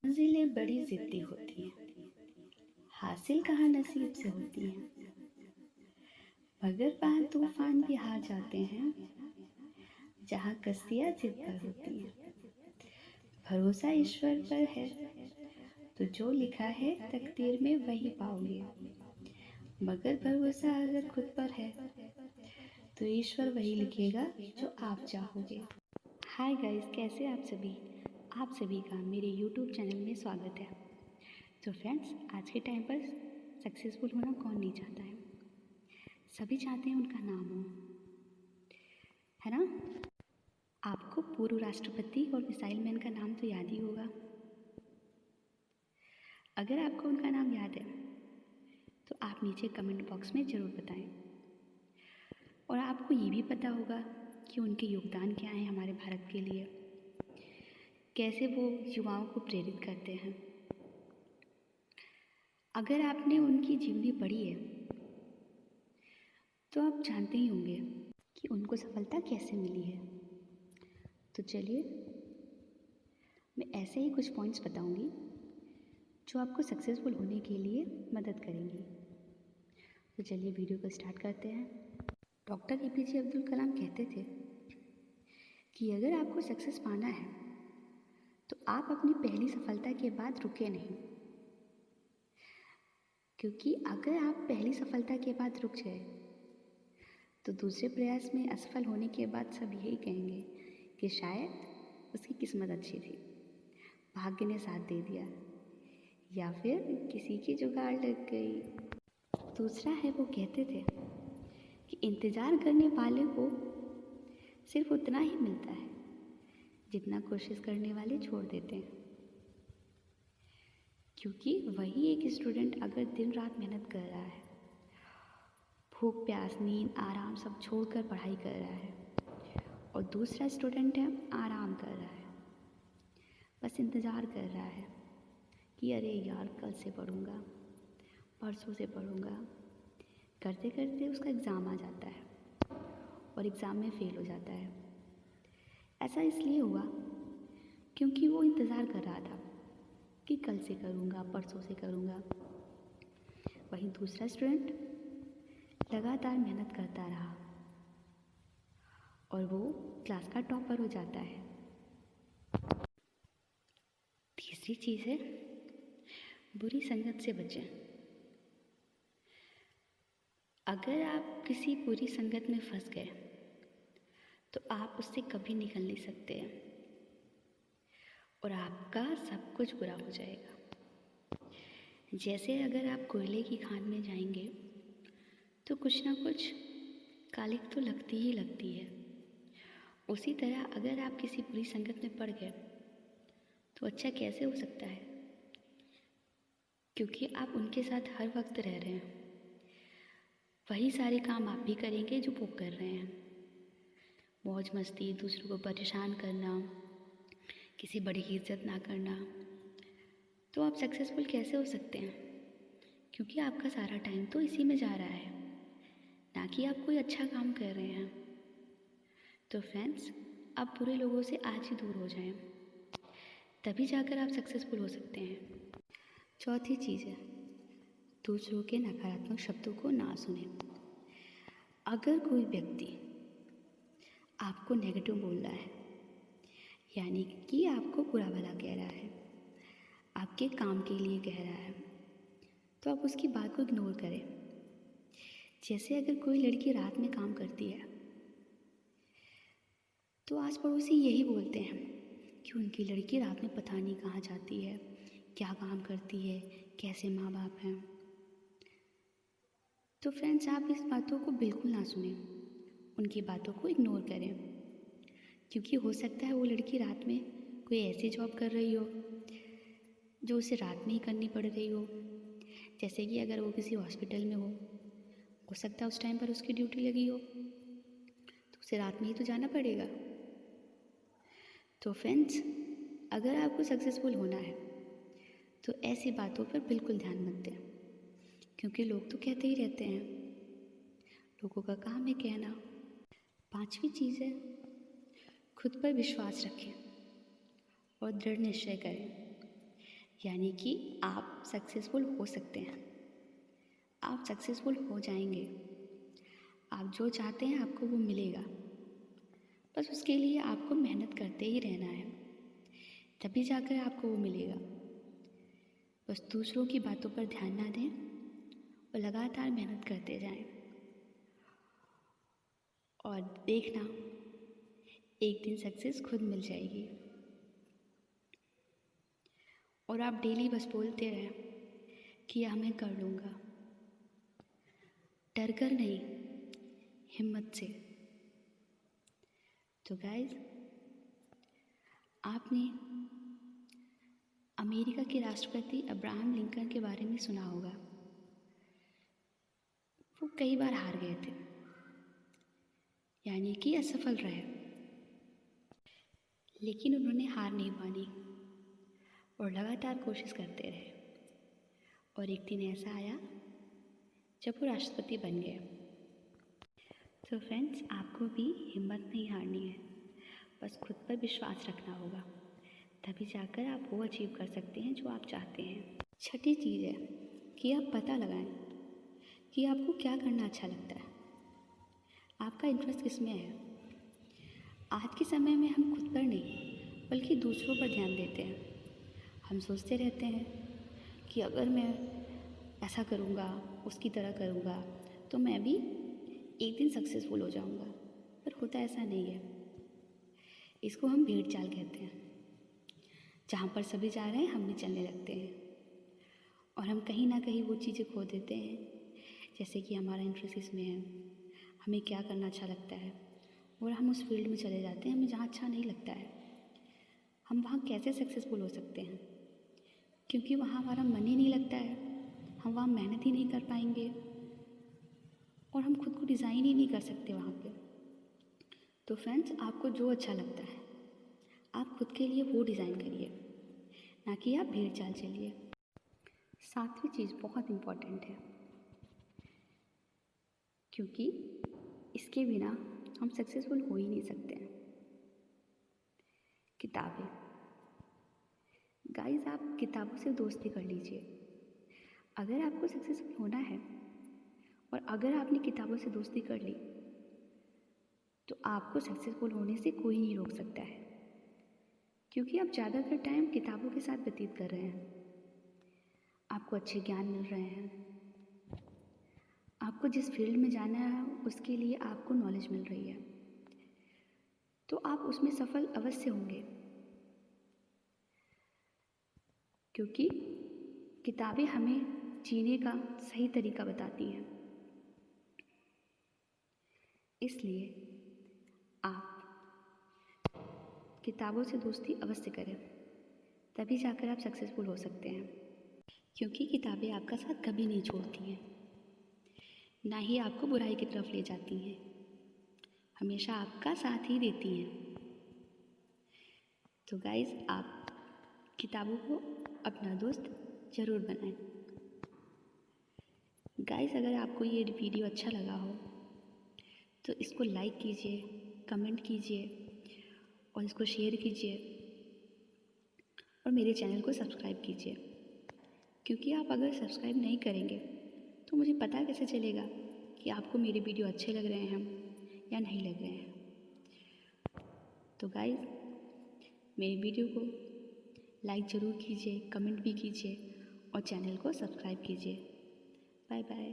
मंजिलें बड़ी जिद्दी होती हैं, हासिल कहाँ नसीब से होती हैं। मगर वहाँ तूफान भी हार जाते हैं, जहाँ कश्तियाँ जिद पर होती हैं। भरोसा ईश्वर पर है, तो जो लिखा है तकदीर में वही पाओगे। मगर भरोसा अगर खुद पर है, तो ईश्वर वही लिखेगा जो आप चाहोगे। हाय गाइस, कैसे आप सभी? आप सभी का मेरे यूट्यूब चैनल में स्वागत है। तो फ्रेंड्स, आज के टाइम पर सक्सेसफुल होना कौन नहीं चाहता है? सभी चाहते हैं उनका नाम हो, है ना? आपको पूर्व राष्ट्रपति और मिसाइल मैन का नाम तो याद ही होगा। अगर आपको उनका नाम याद है तो आप नीचे कमेंट बॉक्स में ज़रूर बताएं। और आपको ये भी पता होगा कि उनके योगदान क्या हैं हमारे भारत के लिए, कैसे वो युवाओं को प्रेरित करते हैं। अगर आपने उनकी जीवनी पढ़ी है तो आप जानते ही होंगे कि उनको सफलता कैसे मिली है। तो चलिए, मैं ऐसे ही कुछ पॉइंट्स बताऊंगी जो आपको सक्सेसफुल होने के लिए मदद करेंगी। तो चलिए वीडियो को स्टार्ट करते हैं। डॉक्टर एपीजे अब्दुल कलाम कहते थे कि अगर आपको सक्सेस पाना है तो आप अपनी पहली सफलता के बाद रुके नहीं, क्योंकि अगर आप पहली सफलता के बाद रुक गए तो दूसरे प्रयास में असफल होने के बाद सब यही कहेंगे कि शायद उसकी किस्मत अच्छी थी, भाग्य ने साथ दे दिया, या फिर किसी की जुगाड़ लग गई। दूसरा है, वो कहते थे कि इंतज़ार करने वाले को सिर्फ उतना ही मिलता है जितना कोशिश करने वाले छोड़ देते हैं। क्योंकि वही एक स्टूडेंट अगर दिन रात मेहनत कर रहा है, भूख प्यास नींद आराम सब छोड़कर पढ़ाई कर रहा है, और दूसरा स्टूडेंट है आराम कर रहा है, बस इंतज़ार कर रहा है कि अरे यार कल से पढ़ूँगा, परसों से पढ़ूँगा, करते करते उसका एग्ज़ाम आ जाता है और एग्ज़ाम में फ़ेल हो जाता है। ऐसा इसलिए हुआ क्योंकि वो इंतज़ार कर रहा था कि कल से करूँगा, परसों से करूँगा। वहीं दूसरा स्टूडेंट लगातार मेहनत करता रहा और वो क्लास का टॉपर हो जाता है। तीसरी चीज़ है, बुरी संगत से बचें। अगर आप किसी बुरी संगत में फंस गए तो आप उससे कभी निकल नहीं सकते और आपका सब कुछ बुरा हो जाएगा। जैसे अगर आप कोयले की खान में जाएंगे तो कुछ ना कुछ कालिक तो लगती ही लगती है। उसी तरह अगर आप किसी बुरी संगत में पड़ गए तो अच्छा कैसे हो सकता है, क्योंकि आप उनके साथ हर वक्त रह रहे हैं। वही सारे काम आप भी करेंगे जो वो कर रहे हैं, मौज मस्ती, दूसरों को परेशान करना, किसी बड़े की इज्जत ना करना। तो आप सक्सेसफुल कैसे हो सकते हैं? क्योंकि आपका सारा टाइम तो इसी में जा रहा है, ना कि आप कोई अच्छा काम कर रहे हैं। तो फ्रेंड्स, आप बुरे लोगों से आज ही दूर हो जाएं, तभी जाकर आप सक्सेसफुल हो सकते हैं। चौथी चीज़ है, दूसरों के नकारात्मक शब्दों को ना सुने। अगर कोई व्यक्ति आपको नेगेटिव बोल रहा है, यानी कि आपको बुरा भला कह रहा है, आपके काम के लिए कह रहा है, तो आप उसकी बात को इग्नोर करें। जैसे अगर कोई लड़की रात में काम करती है तो आस पड़ोसी यही बोलते हैं कि उनकी लड़की रात में पता नहीं कहाँ जाती है, क्या काम करती है, कैसे माँ बाप हैं। तो फ्रेंड्स, आप इस बातों को बिल्कुल ना सुनें, उनकी बातों को इग्नोर करें, क्योंकि हो सकता है वो लड़की रात में कोई ऐसी जॉब कर रही हो जो उसे रात में ही करनी पड़ रही हो। जैसे कि अगर वो किसी हॉस्पिटल में हो सकता है उस टाइम पर उसकी ड्यूटी लगी हो, तो उसे रात में ही तो जाना पड़ेगा। तो फ्रेंड्स, अगर आपको सक्सेसफुल होना है तो ऐसी बातों पर बिल्कुल ध्यान मत दें, क्योंकि लोग तो कहते ही रहते हैं, लोगों का काम है कहना। पांचवी चीज़ है, खुद पर विश्वास रखें और दृढ़ निश्चय करें। यानी कि आप सक्सेसफुल हो सकते हैं, आप सक्सेसफुल हो जाएंगे। आप जो चाहते हैं आपको वो मिलेगा, बस उसके लिए आपको मेहनत करते ही रहना है, तभी जाकर आपको वो मिलेगा। बस दूसरों की बातों पर ध्यान ना दें और लगातार मेहनत करते जाएं, और देखना एक दिन सक्सेस खुद मिल जाएगी। और आप डेली बस बोलते रहें कि यह मैं कर लूँगा, डर कर नहीं, हिम्मत से। तो गाइस, आपने अमेरिका के राष्ट्रपति अब्राहम लिंकन के बारे में सुना होगा। वो कई बार हार गए थे, यानी कि असफल रहे, लेकिन उन्होंने हार नहीं मानी और लगातार कोशिश करते रहे। और एक दिन ऐसा आया जब वो राष्ट्रपति बन गए। तो फ्रेंड्स, आपको भी हिम्मत नहीं हारनी है, बस खुद पर विश्वास रखना होगा, तभी जाकर आप वो अचीव कर सकते हैं जो आप चाहते हैं। छठी चीज़ है कि आप पता लगाएं कि आपको क्या करना अच्छा लगता है, आपका इंटरेस्ट किस में है। आज के समय में हम खुद पर नहीं बल्कि दूसरों पर ध्यान देते हैं। हम सोचते रहते हैं कि अगर मैं ऐसा करूँगा, उसकी तरह करूँगा, तो मैं भी एक दिन सक्सेसफुल हो जाऊँगा, पर होता ऐसा नहीं है। इसको हम भेड़ चाल कहते हैं। जहाँ पर सभी जा रहे हैं हम भी चलने लगते हैं, और हम कहीं ना कहीं वो चीज़ें खो देते हैं, जैसे कि हमारा इंटरेस्ट इसमें है, हमें क्या करना अच्छा लगता है, और हम उस फील्ड में चले जाते हैं हमें जहाँ अच्छा नहीं लगता है। हम वहाँ कैसे सक्सेसफुल हो सकते हैं, क्योंकि वहाँ हमारा मन ही नहीं लगता है, हम वहाँ मेहनत ही नहीं कर पाएंगे, और हम खुद को डिज़ाइन ही नहीं कर सकते वहाँ पे। तो फ्रेंड्स, आपको जो अच्छा लगता है आप खुद के लिए वो डिज़ाइन करिए, ना कि आप भीड़ चाल चलिए। सातवीं चीज़ बहुत इम्पॉर्टेंट है, क्योंकि इसके बिना हम सक्सेसफुल हो ही नहीं सकते हैं। किताबें। गाइस, आप किताबों से दोस्ती कर लीजिए। अगर आपको सक्सेसफुल होना है और अगर आपने किताबों से दोस्ती कर ली, तो आपको सक्सेसफुल होने से कोई नहीं रोक सकता है, क्योंकि आप ज़्यादातर टाइम किताबों के साथ व्यतीत कर रहे हैं। आपको अच्छे ज्ञान मिल रहे हैं, आपको जिस फील्ड में जाना है उसके लिए आपको नॉलेज मिल रही है, तो आप उसमें सफल अवश्य होंगे, क्योंकि किताबें हमें जीने का सही तरीका बताती हैं। इसलिए आप किताबों से दोस्ती अवश्य करें, तभी जाकर आप सक्सेसफुल हो सकते हैं। क्योंकि किताबें आपका साथ कभी नहीं छोड़ती हैं, ना ही आपको बुराई की तरफ ले जाती हैं, हमेशा आपका साथ ही देती हैं। तो गाइस, आप किताबों को अपना दोस्त ज़रूर बनाएं। गाइस, अगर आपको ये वीडियो अच्छा लगा हो तो इसको लाइक कीजिए, कमेंट कीजिए और इसको शेयर कीजिए, और मेरे चैनल को सब्सक्राइब कीजिए, क्योंकि आप अगर सब्सक्राइब नहीं करेंगे तो मुझे पता कैसे चलेगा कि आपको मेरे वीडियो अच्छे लग रहे हैं या नहीं लग रहे हैं। तो गाइस, मेरी वीडियो को लाइक ज़रूर कीजिए, कमेंट भी कीजिए और चैनल को सब्सक्राइब कीजिए। Bye bye.